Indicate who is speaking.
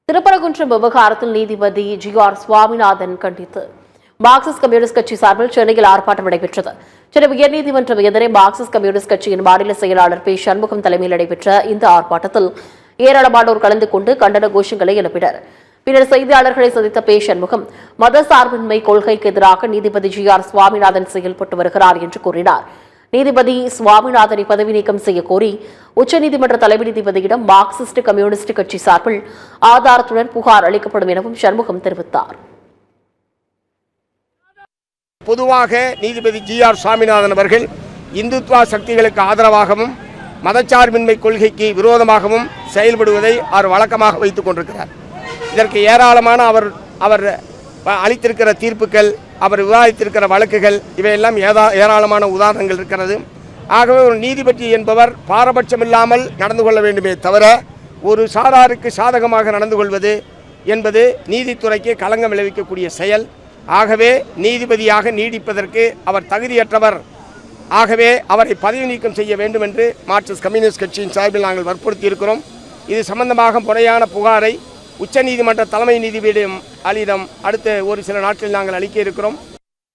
Speaker 1: திருப்பரங்குன்றம் விவகாரத்தில் நீதிபதி GR சுவாமிநாதன் கண்டித்து மார்க்சிஸ்ட் கம்யூனிஸ்ட் கட்சி சார்பில் சென்னையில் ஆர்ப்பாட்டம் நடைபெற்றது. சென்னை உயர்நீதிமன்றம் எதிரே மார்க்சிஸ்ட் கம்யூனிஸ்ட் கட்சியின் மாநில செயலாளர் பி. சண்முகம் தலைமையில் நடைபெற்ற இந்த ஆர்ப்பாட்டத்தில் ஏராளமானோர் கலந்து கொண்டு கண்டன கோஷங்களை எழுப்பினர். பின்னர் செய்தியாளர்களை சந்தித்த பி. சண்முகம், மதசார்பின்மை கொள்கைக்கு எதிராக நீதிபதி GR சுவாமிநாதன் செயல்பட்டு வருகிறார் என்று கூறினார். நீதிபதி சுவாமிநாதனை பதவி நீக்கம் செய்ய கோரி உச்சநீதிமன்ற தலைமை நீதிபதியிடம் மார்க்சிஸ்ட் கம்யூனிஸ்ட் கட்சி சார்பில் ஆதாரத்துடன் புகார் அளிக்கப்படும் எனவும் சண்முகம் தெரிவித்தார்.
Speaker 2: பொதுவாக நீதிபதி GR சுவாமிநாதன் அவர்கள் இந்துத்துவ சக்திகளுக்கு ஆதரவாகவும் மதச்சார்பின்மை கொள்கைக்கு விரோதமாகவும் செயல்படுவதை அவர் வழக்கமாக வைத்துக் கொண்டிருக்கிறார். இதற்கு ஏராளமான அவர் அளித்திருக்கிற தீர்ப்புகள், அவர் விவாதித்திருக்கிற வழக்குகள், இவையெல்லாம் ஏராளமான உதாரணங்கள் இருக்கிறது. ஆகவே ஒரு நீதிபதி என்பவர் பாரபட்சமில்லாமல் நடந்து கொள்ள வேண்டுமே தவிர ஒரு சாராருக்கு சாதகமாக நடந்து கொள்வது என்பது நீதித்துறைக்கு களங்கம் விளைவிக்கக்கூடிய செயல். ஆகவே நீதிபதியாக நீடிப்பதற்கு அவர் தகுதியற்றவர். ஆகவே அவரை பதவி நீக்கம் செய்ய வேண்டும் என்று மார்க்சிஸ்ட் கம்யூனிஸ்ட் கட்சியின் சார்பில் நாங்கள் வற்புறுத்தி இருக்கிறோம். இது சம்பந்தமாக முறையான புகாரை உச்சநீதிமன்ற தலைமை நீதிபதியிடம் அடுத்த ஒரு சில நாட்களில் நாங்கள் அளிக்க இருக்கிறோம்.